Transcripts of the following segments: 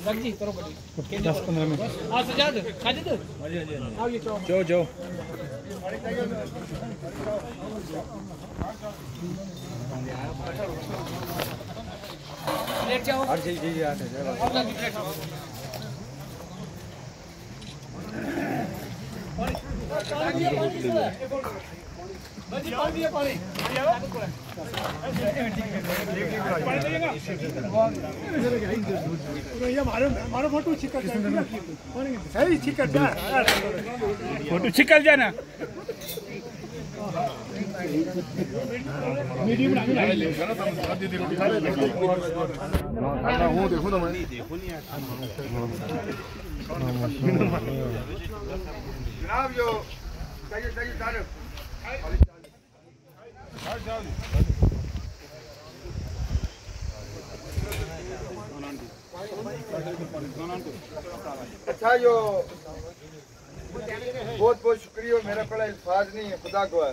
लग जी करो बड़ी 10-15 मिनट हां सजाद साजिद आओ ये जो जो लेट जाओ हर जी जी आ जाओ बजी पानी दिया पानी ये मारो फोटो छिकल सही छिकल जा फोटो छिकल जा ना मीडियम ना ले ना तुम शादी दी रोटी खा ले ना हूं देखो तो मैं देखो नहीं जनाब जो चाहिए चाहिए अच्छा जो बहुत बहुत शुक्रिया मेरा बड़ा अल्फाज नहीं है खुदा को है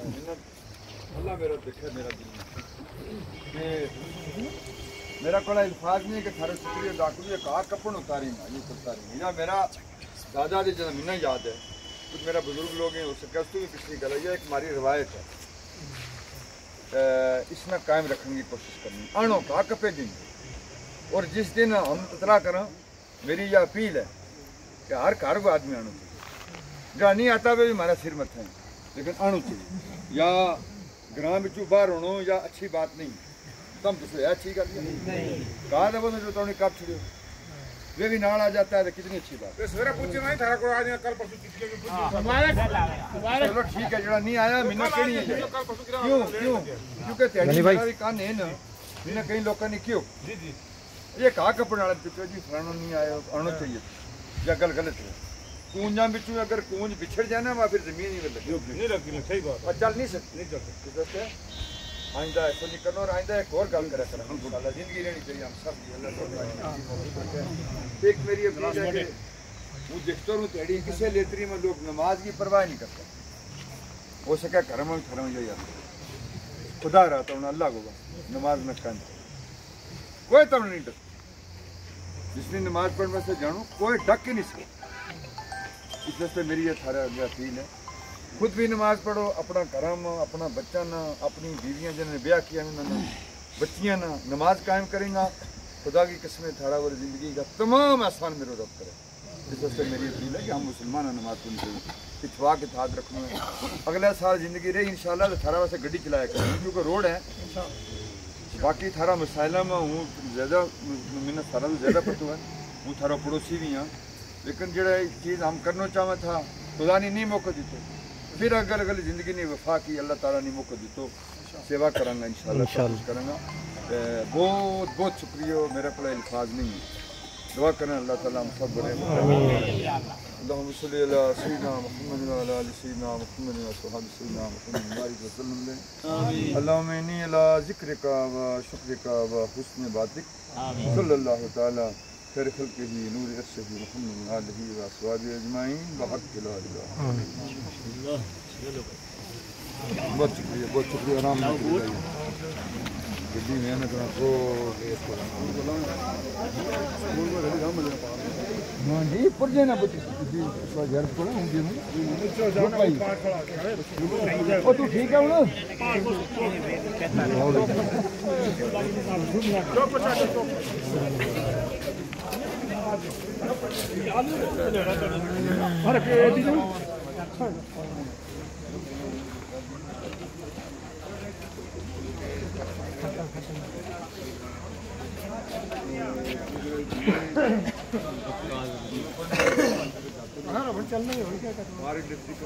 अल्लाह मेरा दिखे मेरा दिल मेरा बड़ा अल्फाज नहीं है कि थारे शुक्रिया दाखू ये कहा कपड़ उतारी ना ये उतारी या मेरा दादा जी जब महीना याद है कुछ मेरा बुजुर्ग लोग हैं उससे कस्तू भी पिछली गल ये एक हमारी रवायत है इसमें कायम रखने की कोशिश करनी आणो का कपे दिन और जिस दिन हम इतला करें मेरी यह अपील है कि हर घर को आदमी आना चाहिए जहाँ नहीं आता वे भी हमारा सिर मत है लेकिन आना चाहिए या ग्राम बिचू बाहर होना या अच्छी बात नहीं तम तो अच्छी गल कहा था वो जो तुमने कब छुड़ो वे भी नाल आ जाता है तो कितनी अच्छी बात सवेरे पूछे नहीं थारा को आज कल परसों चलो ठीक है जरा नहीं आया महीना केड़ी है क्यों क्यों क्योंकि तेरी मेरा भी कान है ना महीना कई लोगों ने क्यों जी जी ये कहा कपड़े वाला पिछले जी फलाना नहीं आया आना चाहिए या गल गलत है कूंजा बिचू अगर कूंज बिछड़ जाए ना वहाँ फिर जमीन ही नहीं लगी सही बात और चल नहीं सकती नहीं चल सकती आइंदा ऐसा नहीं करना और आइंदा एक और गल करा करें जिंदगी रहनी चाहिए हम सब एक मेरी अपील है कि वो देखता हूँ तेड़ी किसी लेतरी में लोग नमाज की परवाह नहीं करते हो सके घर में भी थरम जाइए खुदा रहता हूँ अल्लाह को नमाज में कंद कोई तब नहीं डर जिसने नमाज पढ़ने से जानू कोई डक ही नहीं सकता इस वजह मेरी ये थारा अपील है खुद भी नमाज पढ़ो अपना करम अपना बच्चा ना अपनी बीवियाँ जिन्होंने ब्याह किया ना बच्चियाँ ना नमाज कायम करेंगे खुदा की किस्में थारा वाली ज़िंदगी का तमाम आसान मेरे रब करे इस वजह मेरी अपील है कि हम मुसलमान नमाज पढ़नी चाहिए पिछवा के हाथ रखना है अगले साल ज़िंदगी रही इंशाल्लाह तो थारा वैसे गड्डी चलाया करें क्योंकि रोड है बाकी थारा मसाइला में हूँ ज़्यादा मैंने थारा तो ज़्यादा पता है हूँ थारा पड़ोसी भी हाँ लेकिन जो चीज़ हम करना चाहते था खुदा ने नहीं मौका दिते फिर अगर अगली ज़िंदगी ने वफा की अल्लाह ताला ने मौका दी तो सेवा करांगा इंशाल्लाह करांगा बहुत बहुत शुक्रिया मेरा कोई अल्फाज नहीं है दुआ करें अल्लाह ताला हम सब बने अल्लाहुम्मा सल्ली अला सय्यिदिना मुहम्मद व अला आलि सय्यिदिना मुहम्मद व असहाबि सय्यिदिना मुहम्मद बारिक व सल्लम आमीन अल्लाहुम्मा इन्नी अला ज़िक्रिका व शुक्रिका व हुस्न इबादतिक सल्लल्लाहु ताला खैर खल्क़िही नूर अर्शिही मुहम्मद व आलिही व अस्हाबिही अजमाइन बहक़ ला इलाहा इल्लल्लाह बहुत शुक्रिया आराम गड्डी मेहनत को हाँ जी पुरजे ना बच्चे घर को होंगे ओ तू ठीक है ना अरे चलना है क्या हमारे डिस्ट्रिक्ट